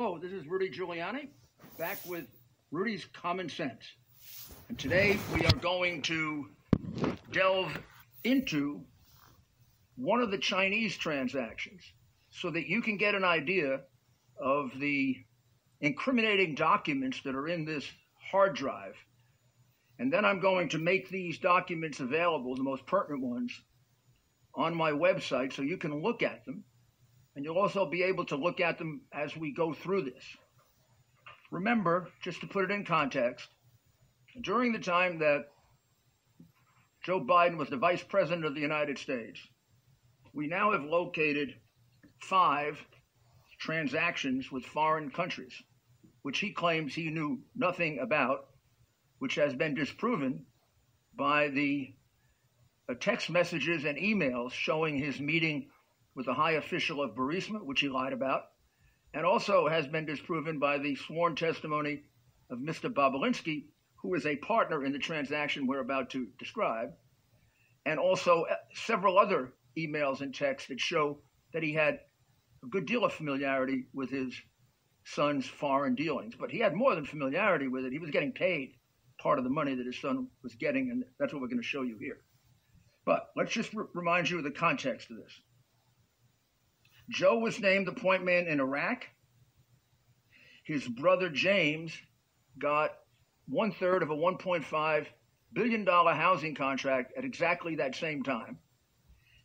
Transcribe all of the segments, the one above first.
Hello, this is Rudy Giuliani, back with Rudy's Common Sense. And today we are going to delve into one of the Chinese transactions so that you can get an idea of the incriminating documents that are in this hard drive. And then I'm going to make these documents available, the most pertinent ones, on my website so you can look at them. And you'll also be able to look at them as we go through this. Remember, just to put it in context, during the time that Joe Biden was the Vice President of the United States, we now have located 5 transactions with foreign countries, which he claims he knew nothing about, which has been disproven by the text messages and emails showing his meeting with a high official of Burisma, which he lied about, and also has been disproven by the sworn testimony of Mr. Bobolinsky, who is a partner in the transaction we're about to describe, and also several other emails and texts that show that he had a good deal of familiarity with his son's foreign dealings. But he had more than familiarity with it. He was getting paid part of the money that his son was getting, and that's what we're going to show you here. But let's just remind you of the context of this. Joe was named the point man in Iraq. His brother James got 1/3 of a $1.5 billion housing contract at exactly that same time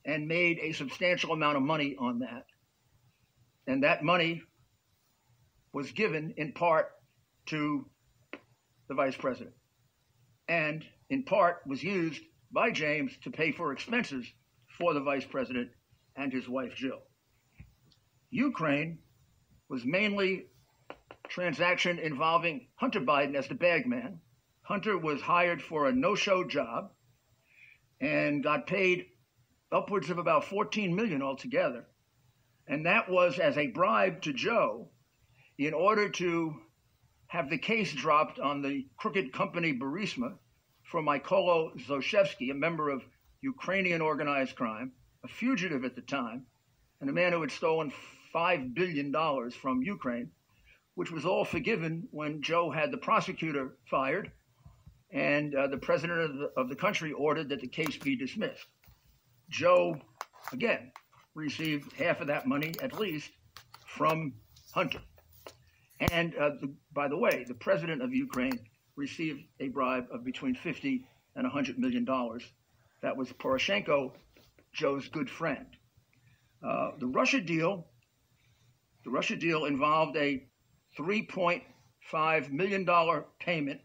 and made a substantial amount of money on that. And that money was given in part to the vice president and in part was used by James to pay for expenses for the vice president and his wife Jill. Ukraine was mainly a transaction involving Hunter Biden as the bag man. Hunter was hired for a no-show job and got paid upwards of about $14 million altogether. And that was as a bribe to Joe in order to have the case dropped on the crooked company Burisma for Mykola Zlochevsky, a member of Ukrainian organized crime, a fugitive at the time, and a man who had stolen $5 billion from Ukraine, which was all forgiven when Joe had the prosecutor fired and the president of the country ordered that the case be dismissed. Joe, again, received half of that money, at least, from Hunter. And by the way, the president of Ukraine received a bribe of between $50 and $100 million. That was Poroshenko, Joe's good friend. The Russia deal involved a $3.5 million payment,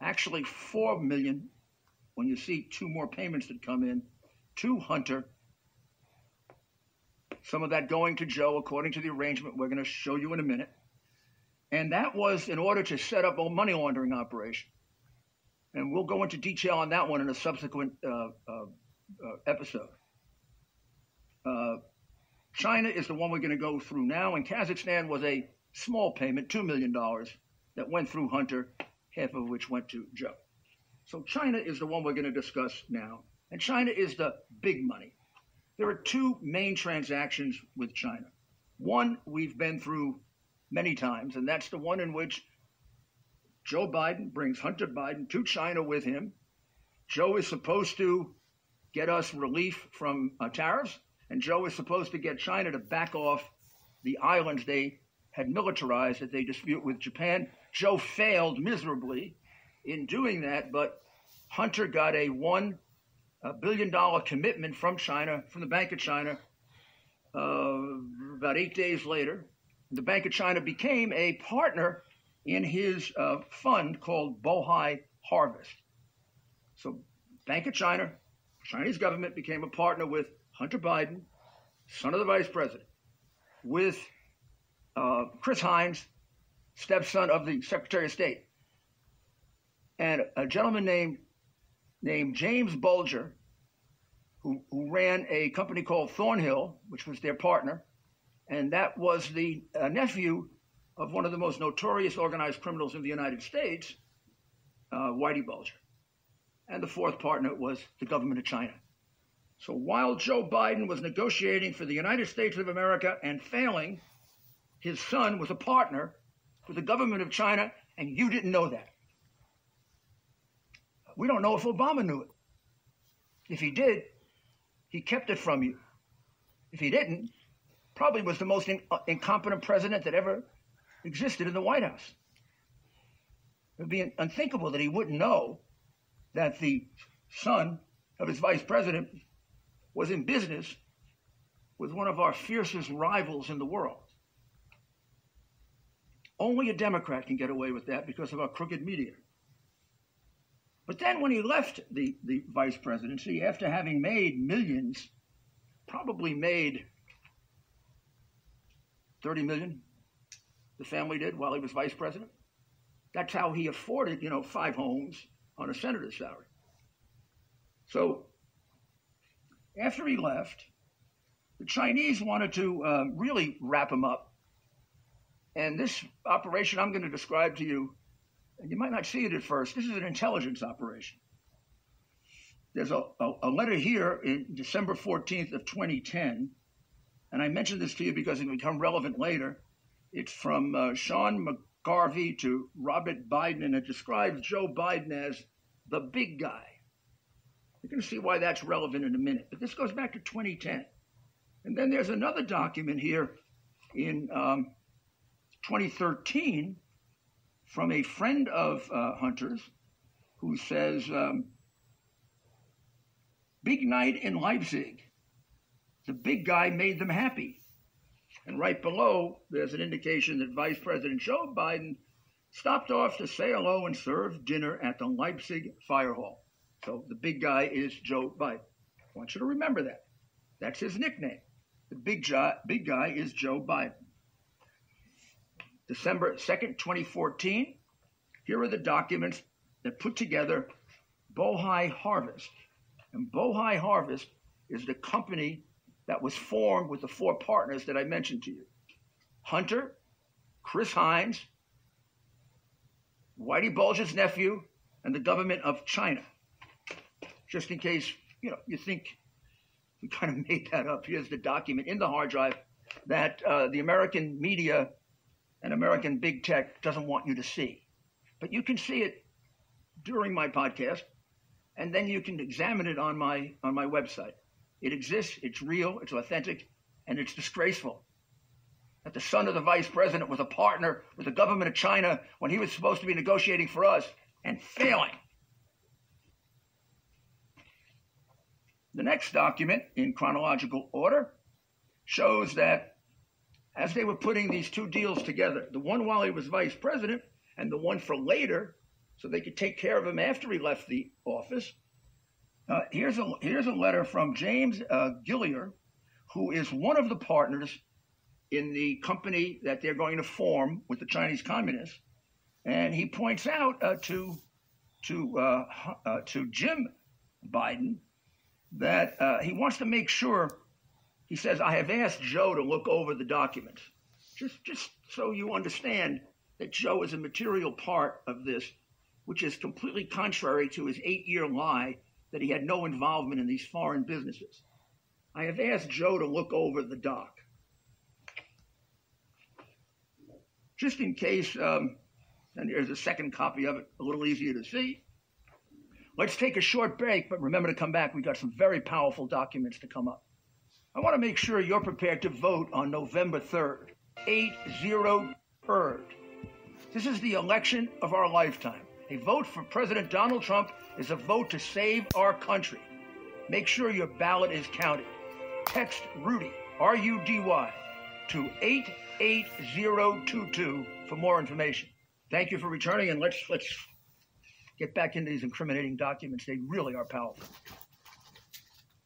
actually $4 million when you see 2 more payments that come in, to Hunter. Some of that going to Joe according to the arrangement we're going to show you in a minute. And that was in order to set up a money laundering operation. And we'll go into detail on that one in a subsequent episode. China is the one we're going to go through now, and Kazakhstan was a small payment, $2 million, that went through Hunter, half of which went to Joe. So China is the one we're going to discuss now, and China is the big money. There are 2 main transactions with China. One we've been through many times, and that's the one in which Joe Biden brings Hunter Biden to China with him. Joe is supposed to get us relief from tariffs, and Joe is supposed to get China to back off the islands they had militarized that they dispute with Japan. Joe failed miserably in doing that, but Hunter got a $1 billion commitment from China, from the Bank of China, about 8 days later. The Bank of China became a partner in his fund called Bohai Harvest. So Bank of China, Chinese government became a partner with Hunter Biden, son of the vice president, with Chris Hines, stepson of the Secretary of State, and a gentleman named James Bulger, who ran a company called Thornhill, which was their partner, and that was the nephew of one of the most notorious organized criminals in the United States, Whitey Bulger. And the 4th partner was the government of China. So while Joe Biden was negotiating for the United States of America and failing, his son was a partner with the government of China, and you didn't know that. We don't know if Obama knew it. If he did, he kept it from you. If he didn't, probably was the most incompetent president that ever existed in the White House. It would be unthinkable that he wouldn't know that the son of his vice president was in business with one of our fiercest rivals in the world. Only a Democrat can get away with that because of our crooked media. But then when he left the vice presidency, after having made millions, probably made 30 million, the family did while he was vice president. That's how he afforded, 5 homes on a senator's salary. So after he left, the Chinese wanted to really wrap him up. And this operation I'm going to describe to you, and you might not see it at first, this is an intelligence operation. There's a letter here in December 14th of 2010, and I mentioned this to you because it will become relevant later. It's from Sean McGarvey to Robert Biden, and it describes Joe Biden as the big guy. You're going to see why that's relevant in a minute, but this goes back to 2010. And then there's another document here in 2013 from a friend of Hunter's who says, big night in Leipzig. The big guy made them happy. And right below, there's an indication that Vice President Joe Biden stopped off to say hello and serve dinner at the Leipzig Fire Hall. So the big guy is Joe Biden. I want you to remember that. That's his nickname. The big guy is Joe Biden. December 2nd, 2014. Here are the documents that put together Bohai Harvest. And Bohai Harvest is the company that was formed with the 4 partners that I mentioned to you. Hunter, Chris Hines, Whitey Bulge's nephew, and the government of China. Just in case, you think we kind of made that up. Here's the document in the hard drive that the American media and American big tech doesn't want you to see. But you can see it during my podcast, and then you can examine it on my website. It exists, it's real, it's authentic, and it's disgraceful that the son of the vice president was a partner with the government of China when he was supposed to be negotiating for us and failing. The next document, in chronological order, shows that as they were putting these 2 deals together, the one while he was vice president and the one for later, so they could take care of him after he left the office, here's a letter from James Gillier, who is one of the partners in the company that they're going to form with the Chinese communists, and he points out to Jim Biden that he wants to make sure. He says, I have asked Joe to look over the documents, just so you understand that Joe is a material part of this, which is completely contrary to his 8-year lie that he had no involvement in these foreign businesses. I have asked Joe to look over the doc. Just in case, and there's a second copy of it, a little easier to see. Let's take a short break, but remember to come back. We've got some very powerful documents to come up. I want to make sure you're prepared to vote on November 3rd, 8-0-3rd. This is the election of our lifetime. A vote for President Donald Trump is a vote to save our country. Make sure your ballot is counted. Text Rudy, R-U-D-Y, to 88022 for more information. Thank you for returning, and let's get back into these incriminating documents. They really are powerful.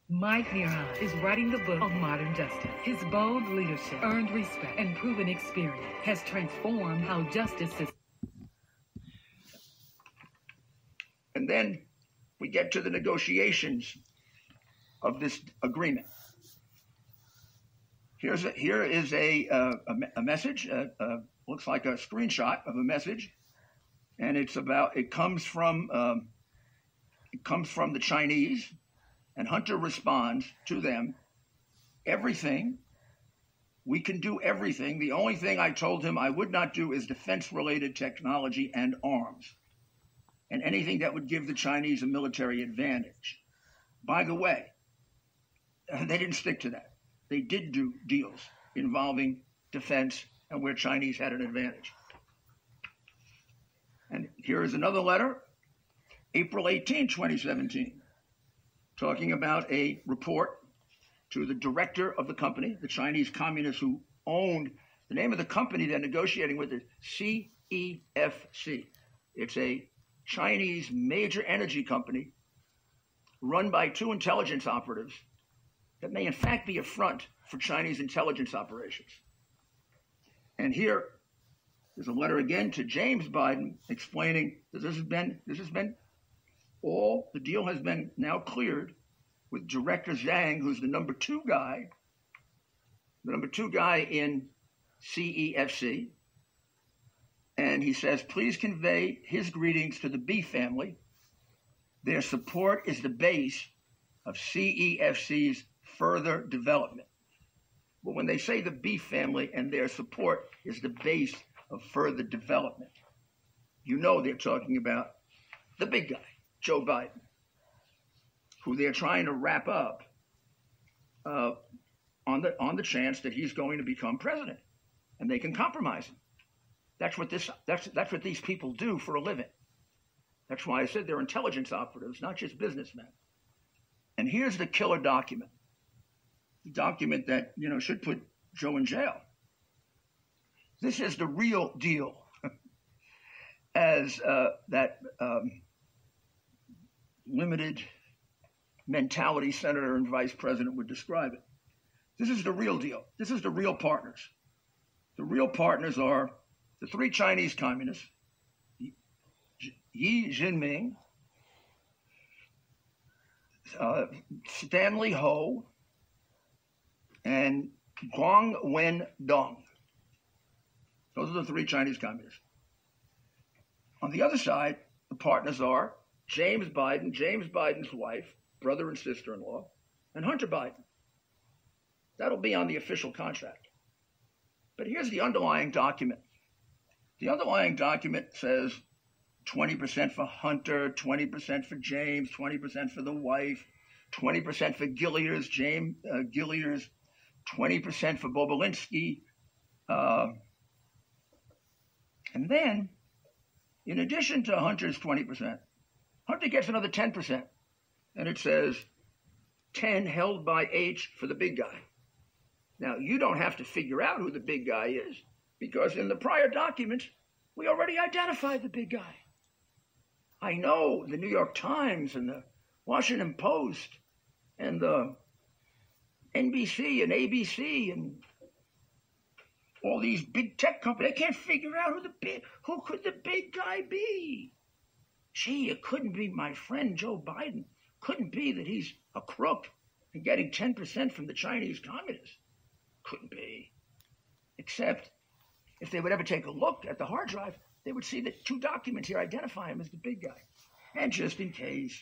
Mike Nearhine is writing the book on modern justice. His bold leadership, earned respect, and proven experience has transformed how justice is. And then we get to the negotiations of this agreement. Here is a message. Looks like a screenshot of a message, and it comes from the Chinese. And Hunter responds to them, everything We can do everything. The only thing I told him I would not do is defense-related technology and arms, and anything that would give the Chinese a military advantage. By the way, they didn't stick to that. They did do deals involving defense and where Chinese had an advantage. And here is another letter, April 18, 2017, talking about a report to the director of the company, the Chinese communists who owned, the name of the company they're negotiating with is CEFC. It's a Chinese major energy company run by two intelligence operatives that may in fact be a front for Chinese intelligence operations. And here there's a letter again to James Biden explaining that this has been all, the deal has been now cleared with Director Zhang, who's the number two guy in CEFC. And he says, please convey his greetings to the B family. Their support is the base of CEFC's further development. But when they say the B family and their support is the base of further development, you know they're talking about the big guy, Joe Biden, who they're trying to wrap up on the chance that he's going to become president, and they can compromise him. That's what these people do for a living. That's why I said they're intelligence operatives, not just businessmen. And here's the killer document, the document that should put Joe in jail. This is the real deal, as that limited mentality senator and vice president would describe it. This is the real deal. This is the real partners. The real partners are the three Chinese communists, Xi Jinping, Stanley Ho, and Guang Wendong. Those are the three Chinese communists. On the other side, the partners are James Biden, James Biden's wife, brother and sister-in-law, and Hunter Biden. That'll be on the official contract. But here's the underlying document. The underlying document says 20% for Hunter, 20% for James, 20% for the wife, 20% for Gilliers, Gilliers, 20% for Bobulinski. And then, in addition to Hunter's 20%, Hunter gets another 10%. And it says 10 held by H for the big guy. Now, you don't have to figure out who the big guy is, because in the prior documents, we already identified the big guy. I know the New York Times and the Washington Post and the NBC and ABC and all these big tech companies, they can't figure out who could the big guy be. Gee, it couldn't be my friend Joe Biden. Couldn't be that he's a crook and getting 10% from the Chinese communists. Couldn't be. Except if they would ever take a look at the hard drive, they would see that two documents here identify him as the big guy. And just in case,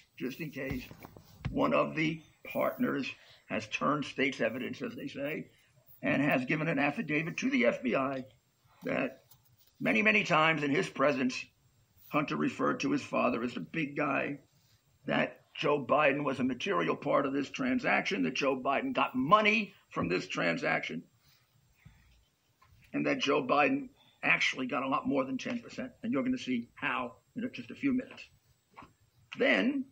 one of the partners has turned state's evidence, as they say, and has given an affidavit to the FBI that many, many times in his presence, Hunter referred to his father as the big guy, that Joe Biden was a material part of this transaction, that Joe Biden got money from this transaction, and that Joe Biden actually got a lot more than 10%. And you're going to see how in just a few minutes. Then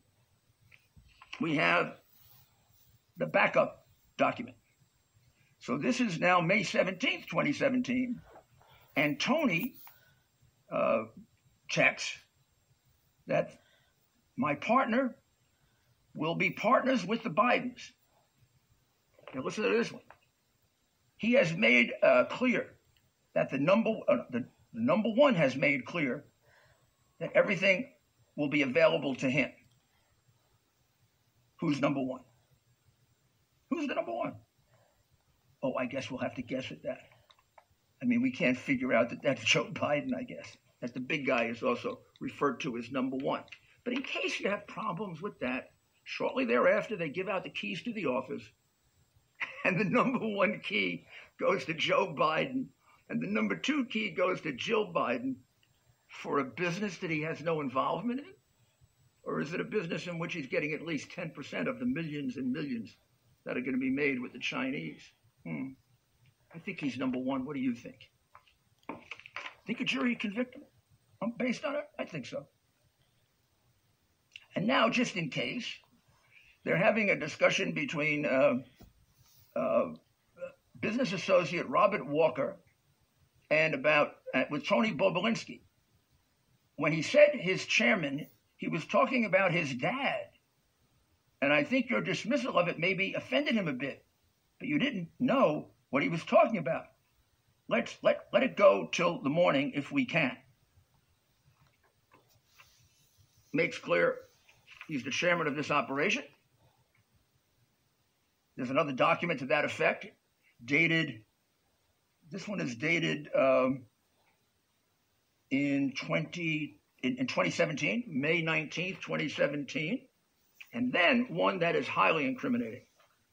we have the backup document. So this is now May 17th, 2017, and Tony checks that my partner will be partners with the Bidens. Now listen to this one. He has made clear that the number one has made clear that everything will be available to him. Who's number one? Who's the number one? Oh, I guess we'll have to guess at that. I mean, we can't figure out that that's Joe Biden, I guess. That the big guy is also referred to as number one. But in case you have problems with that, shortly thereafter, they give out the keys to the office. And the number one key goes to Joe Biden. And the number two key goes to Jill Biden for a business that he has no involvement in? Or is it a business in which he's getting at least 10% of the millions and millions that are going to be made with the Chinese? I think he's number one. What do you think? Think a jury convict him based on it? I think so. And now, just in case, they're having a discussion between business associate Robert Walker and with Tony Bobulinski. When he said his chairman, he was talking about his dad. And I think your dismissal of it maybe offended him a bit, but you didn't know what he was talking about. Let it go till the morning if we can. Makes clear he's the chairman of this operation. There's another document to that effect, dated. This one is dated in 2017, May 19th, 2017. And then one that is highly incriminating.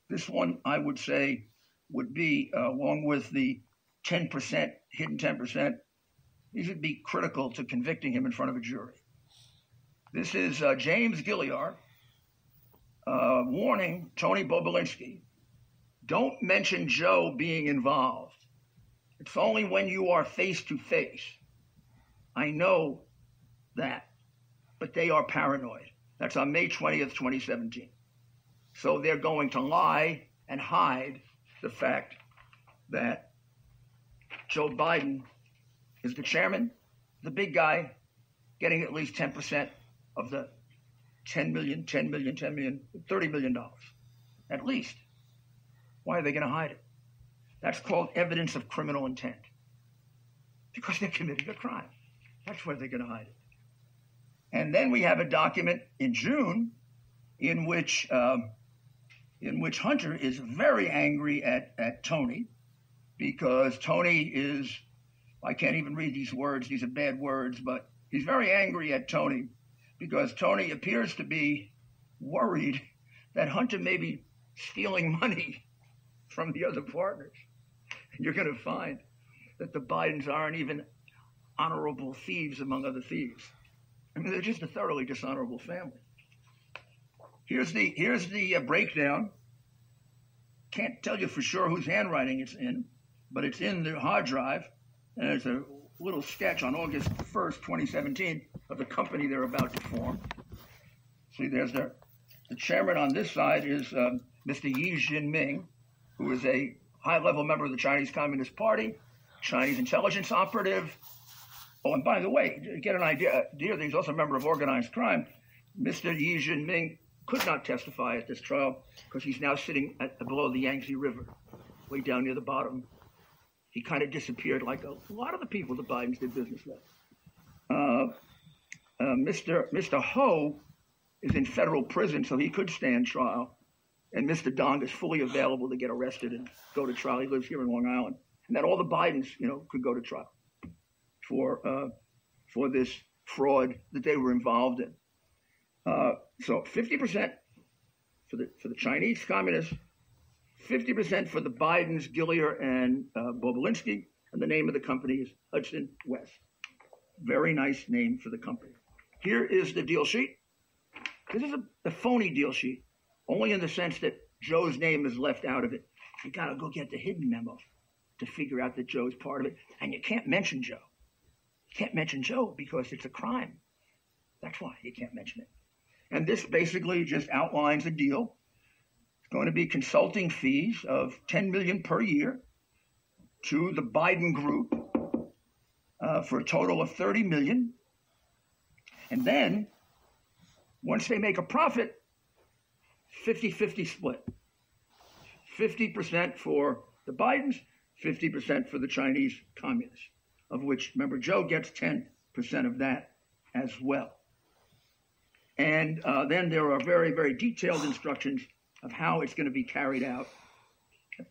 This one, I would say, would be, along with the 10%, hidden 10%, these would be critical to convicting him in front of a jury. This is James Gilliar warning Tony Bobulinski, don't mention Joe being involved. It's only when you are face to face. I know that, but they are paranoid. That's on May 20th, 2017. So they're going to lie and hide the fact that Joe Biden is the chairman, the big guy, getting at least 10% of the $10 million, $30 million, at least. Why are they going to hide it? That's called evidence of criminal intent. Because they committed a crime. That's why they're going to hide it. And then we have a document in June in which Hunter is very angry at Tony because Tony is, I can't even read these words, these are bad words, but he's very angry at Tony because Tony appears to be worried that Hunter may be stealing money from the other partners. And you're going to find that the Bidens aren't even honorable thieves among other thieves. I mean, they're just a thoroughly dishonorable family. Here's the breakdown. Can't tell you for sure whose handwriting it's in, but it's in the hard drive. And there's a little sketch on August 1st, 2017, of the company they're about to form. See, there's the chairman on this side is Mr. Yi Jinping, who is a high-level member of the Chinese Communist Party, Chinese intelligence operative. Oh, and by the way, to get an idea, he's also a member of organized crime. Mr. Yi Jinping could not testify at this trial because he's now sitting below the Yangtze River, way down near the bottom. He kind of disappeared like a lot of the people the Bidens did business with. Mr. Ho is in federal prison, so he could stand trial. And Mr. Dong is fully available to get arrested and go to trial. He lives here in Long Island. And that all the Bidens, could go to trial for this fraud that they were involved in. So 50% for the Chinese communists, 50% for the Bidens, Gilliar, and Bobulinski, and the name of the company is Hudson West. Very nice name for the company. Here is the deal sheet. This is a phony deal sheet, only in the sense that Joe's name is left out of it. You got to go get the hidden memo to figure out that Joe's part of it. And you can't mention Joe. You can't mention Joe because it's a crime. That's why you can't mention it. And this basically just outlines a deal. It's going to be consulting fees of $10 million per year to the Biden group for a total of $30 million. And then, once they make a profit, 50-50 split. 50% for the Bidens, 50% for the Chinese communists, of which, remember, Joe gets 10% of that as well. And then there are very, very detailed instructions of how it's going to be carried out.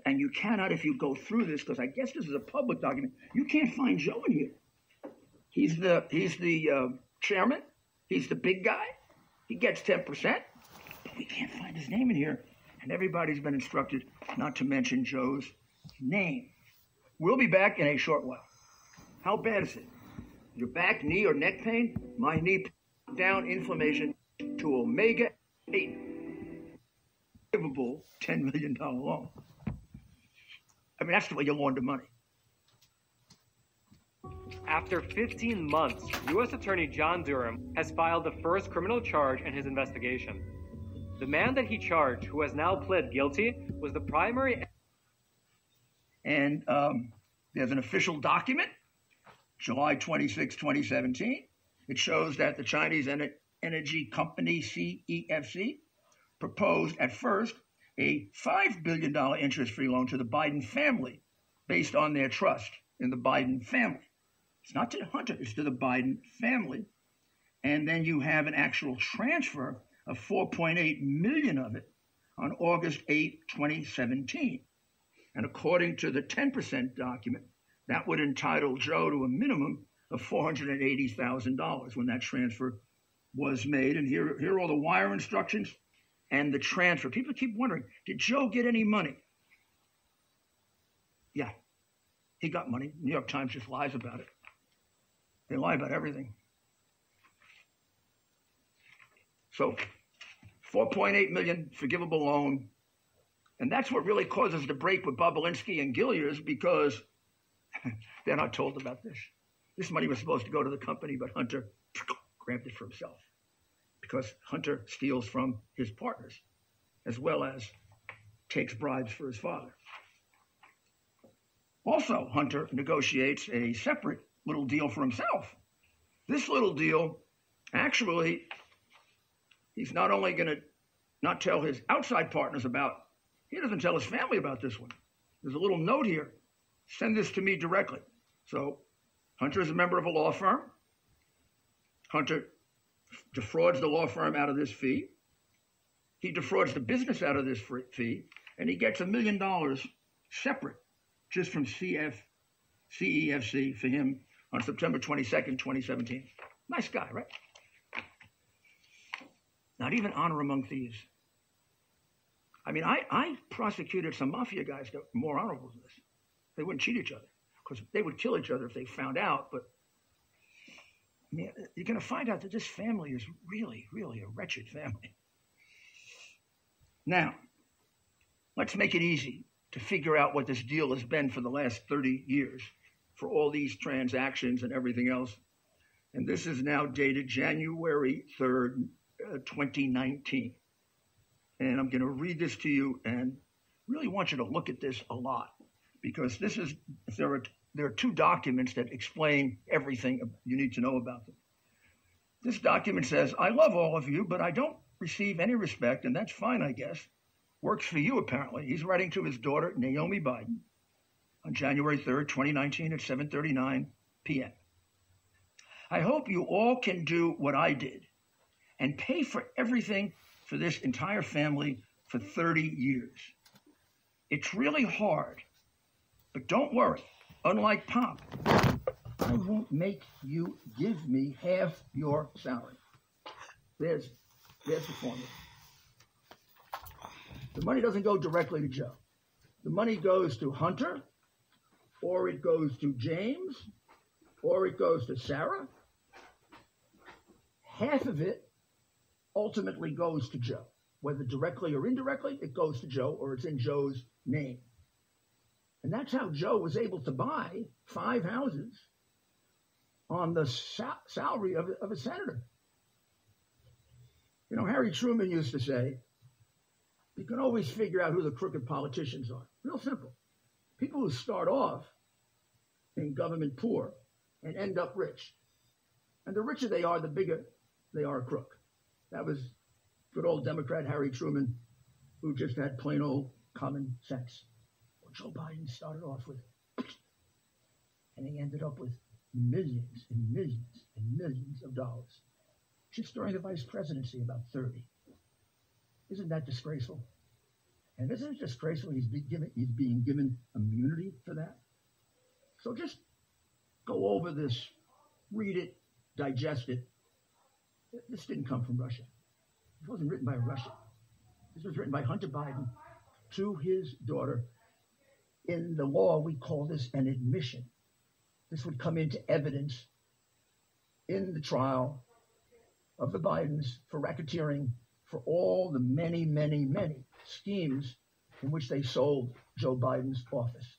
And you cannot, if you go through this, because I guess this is a public document, you can't find Joe in here. He's the chairman. He's the big guy. He gets 10%. But we can't find his name in here. And everybody's been instructed not to mention Joe's name. We'll be back in a short while. How bad is it? Your back, knee, or neck pain? My knee down inflammation to omega 8. Givable $10 million loan. I mean, that's the way you launder money. After 15 months, U.S. Attorney John Durham has filed the first criminal charge in his investigation. The man that he charged, who has now pled guilty, was the primary... And there's an official document, July 26, 2017. It shows that the Chinese energy company, CEFC, proposed at first a $5 billion interest-free loan to the Biden family based on their trust in the Biden family. It's not to Hunter, it's to the Biden family. And then you have an actual transfer of $4.8 million of it on August 8, 2017. And according to the 10% document, that would entitle Joe to a minimum of $480,000 when that transfer was made. And here are all the wire instructions and the transfer. People keep wondering, did Joe get any money? Yeah, he got money. New York Times just lies about it. They lie about everything. So $4.8 million forgivable loan. And that's what really causes the break with Bobolinsky and Gilliers, because they're not told about this. This money was supposed to go to the company, but Hunter grabbed it for himself because Hunter steals from his partners as well as takes bribes for his father. Also, Hunter negotiates a separate little deal for himself. This little deal, actually, he's not only going to not tell his outside partners about, he doesn't tell his family about this one. There's a little note here. Send this to me directly. So Hunter is a member of a law firm. Hunter defrauds the law firm out of this fee. He defrauds the business out of this fee, and he gets $1 million separate just from CEFC for him on September 22nd, 2017. Nice guy, right? Not even honor among thieves. I mean, I prosecuted some mafia guys that were more honorable than this. They wouldn't cheat each other because they would kill each other if they found out. But I mean, you're going to find out that this family is really, really a wretched family. Now, let's make it easy to figure out what this deal has been for the last 30 years for all these transactions and everything else. And this is now dated January 3rd, 2019. And I'm going to read this to you and really want you to look at this a lot, because this is, there are two documents that explain everything you need to know about them. This document says, I love all of you, but I don't receive any respect, and that's fine, I guess. Works for you, apparently. He's writing to his daughter, Naomi Biden, on January 3rd, 2019 at 7:39 p.m. I hope you all can do what I did and pay for everything for this entire family for 30 years. It's really hard, but don't worry. Unlike Pop, I won't make you give me half your salary. There's the formula. The money doesn't go directly to Joe. The money goes to Hunter, or it goes to James, or it goes to Sarah. Half of it ultimately goes to Joe. Whether directly or indirectly, it goes to Joe, or it's in Joe's name. And that's how Joe was able to buy 5 houses on the salary of a senator. You know, Harry Truman used to say, you can always figure out who the crooked politicians are. Real simple. People who start off in government poor and end up rich. And the richer they are, the bigger they are a crook. That was good old Democrat Harry Truman, who just had plain old common sense. Well, Joe Biden started off with, and he ended up with millions and millions and millions of dollars. Just during the vice presidency, about 30. Isn't that disgraceful? And isn't it disgraceful he's being given immunity for that? So just go over this, read it, digest it. This didn't come from Russia. It wasn't written by a Russian. This was written by Hunter Biden to his daughter. In the law, we call this an admission. This would come into evidence in the trial of the Bidens for racketeering for all the many, many, many schemes in which they sold Joe Biden's office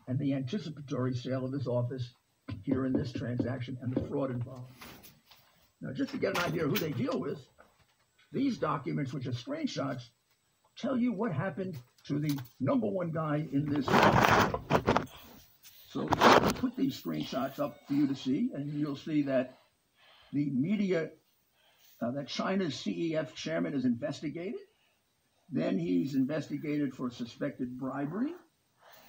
and the anticipatory sale of his office here in this transaction and the fraud involved. Now, just to get an idea of who they deal with, these documents, which are screenshots, tell you what happened to the number one guy in this. So I'll put these screenshots up for you to see, and you'll see that the media, that China's CEF chairman is investigated. Then he's investigated for suspected bribery.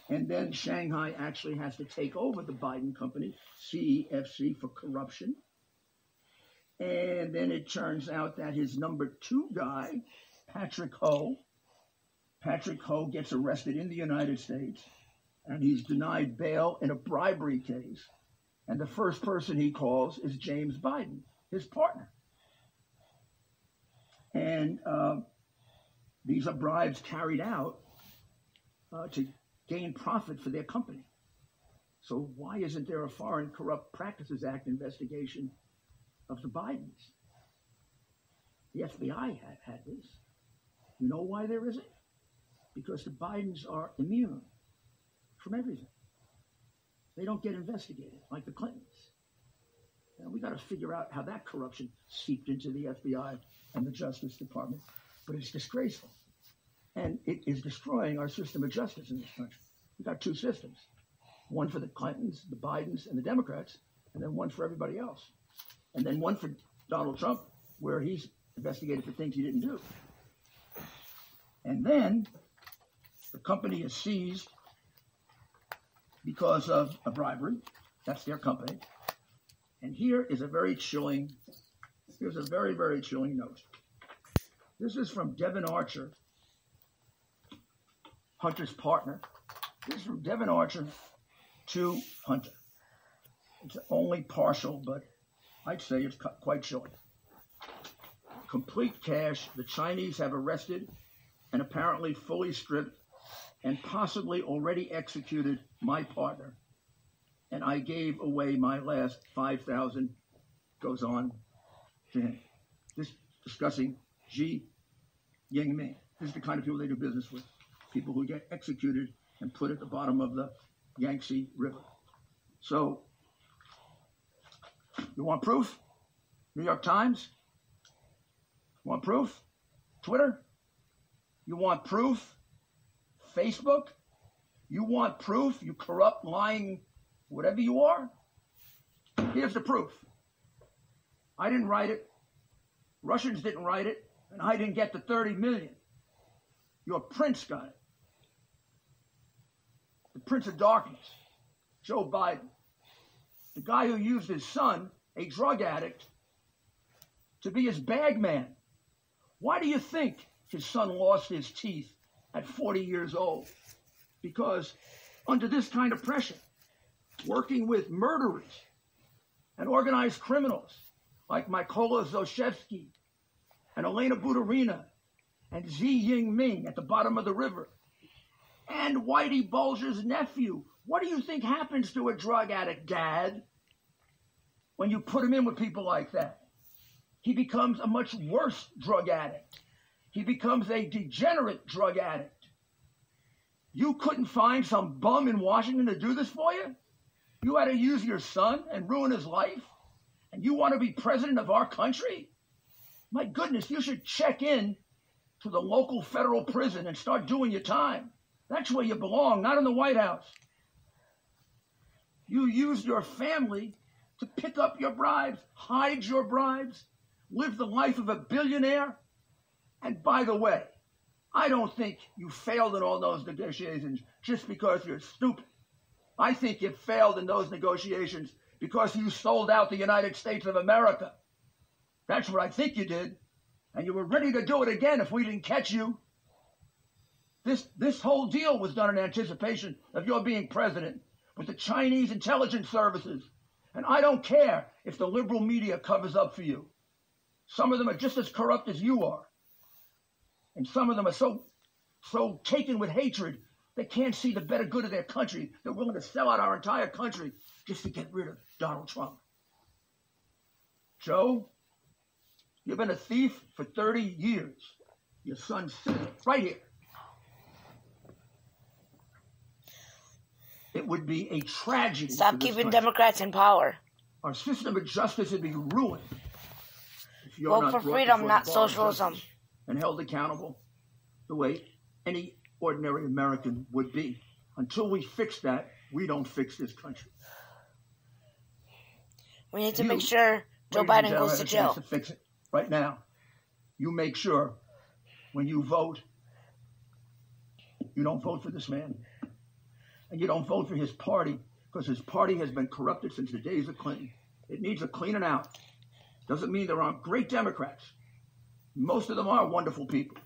And then Shanghai actually has to take over the Biden company, CEFC, for corruption. And then it turns out that his number two guy, Patrick Ho gets arrested in the United States, and he's denied bail in a bribery case. And the first person he calls is James Biden, his partner. And these are bribes carried out to gain profit for their company. So why isn't there a Foreign Corrupt Practices Act investigation of the Bidens? The FBI had this. You know why there isn't? Because the Bidens are immune from everything. They don't get investigated like the Clintons. And we got to figure out how that corruption seeped into the FBI and the Justice Department. But it's disgraceful. And it is destroying our system of justice in this country. We've got two systems. One for the Clintons, the Bidens, and the Democrats, and then one for everybody else. And then one for Donald Trump, where he's investigated for things he didn't do. And then the company is seized because of a bribery. That's their company. And here is a very chilling, here's a very, very chilling note. This is from Devin Archer, Hunter's partner. This is from Devin Archer to Hunter. It's only partial, but I'd say it's quite chilling. Complete cash. The Chinese have arrested and apparently fully stripped and possibly already executed my partner. And I gave away my last 5,000, goes on to him. This discussing Xi Jinping. This is the kind of people they do business with. People who get executed and put at the bottom of the Yangtze River. So, you want proof? New York Times? Want proof? Twitter? You want proof? Facebook? You want proof? You corrupt, lying, whatever you are? Here's the proof. I didn't write it. Russians didn't write it. And I didn't get the 30 million. Your prince got it. The Prince of Darkness, Joe Biden. The guy who used his son, a drug addict, to be his bag man. Why do you think his son lost his teeth at 40 years old? Because under this kind of pressure, working with murderers and organized criminals like Mykola Zlochevsky and Elena Buturina and Xi Jinping at the bottom of the river, and Whitey Bulger's nephew. What do you think happens to a drug addict, Dad, when you put him in with people like that? He becomes a much worse drug addict. He becomes a degenerate drug addict. You couldn't find some bum in Washington to do this for you? You had to use your son and ruin his life? And you want to be president of our country? My goodness, you should check in to the local federal prison and start doing your time. That's where you belong, not in the White House. You use your family to pick up your bribes, hide your bribes, live the life of a billionaire. And by the way, I don't think you failed in all those negotiations just because you're stupid. I think you failed in those negotiations because you sold out the United States of America. That's what I think you did. And you were ready to do it again if we didn't catch you. This whole deal was done in anticipation of your being president with the Chinese intelligence services. And I don't care if the liberal media covers up for you. Some of them are just as corrupt as you are. And some of them are so taken with hatred, they can't see the better good of their country. They're willing to sell out our entire country just to get rid of Donald Trump. Joe, you've been a thief for 30 years. Your son's sitting right here. It would be a tragedy. Stop keeping Democrats in power. Our system of justice would be ruined if you're Vote not for brought freedom, before not the bar of socialism. justice and held accountable the way any ordinary American would be. Until we fix that, we don't fix this country. We need to make sure Joe Biden goes to jail. To fix it right now. You make sure when you vote, you don't vote for this man. And you don't vote for his party, because his party has been corrupted since the days of Clinton. It needs a cleaning out. Doesn't mean there aren't great Democrats. Most of them are wonderful people.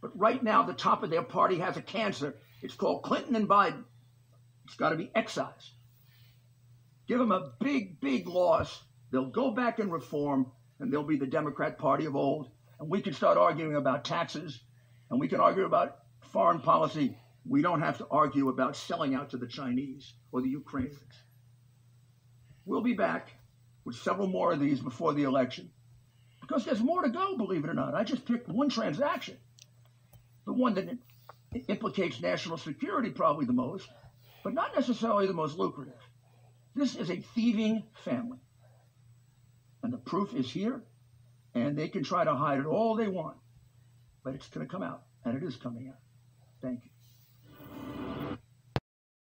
But right now, the top of their party has a cancer. It's called Clinton and Biden. It's got to be excised. Give them a big, big loss. They'll go back and reform, and they'll be the Democrat Party of old. And we can start arguing about taxes, and we can argue about foreign policy. We don't have to argue about selling out to the Chinese or the Ukrainians. We'll be back with several more of these before the election, because there's more to go, believe it or not. I just picked one transaction, the one that implicates national security probably the most, but not necessarily the most lucrative. This is a thieving family, and the proof is here, and they can try to hide it all they want, but it's going to come out, and it is coming out. Thank you.